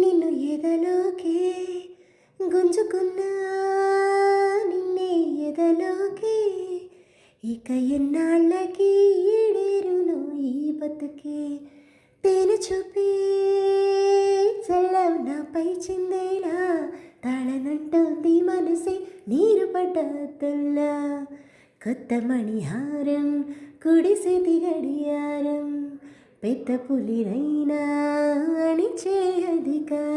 నిన్ను ఎదలోకే గుంజుకున్నా నిన్నే ఎదలోకే ఇక ఎన్నాళ్ళకి ఈడేరును ఈ బతుకే తేనె చూపి చల్లవు నాపై చిందేలా తాళనంటోంది మనసే నీరు పడ్డతుల్లా కొత్త మణిహారం కుడిసేతి గడియారం పెద్ద పులినైనా అణిచే అధికారం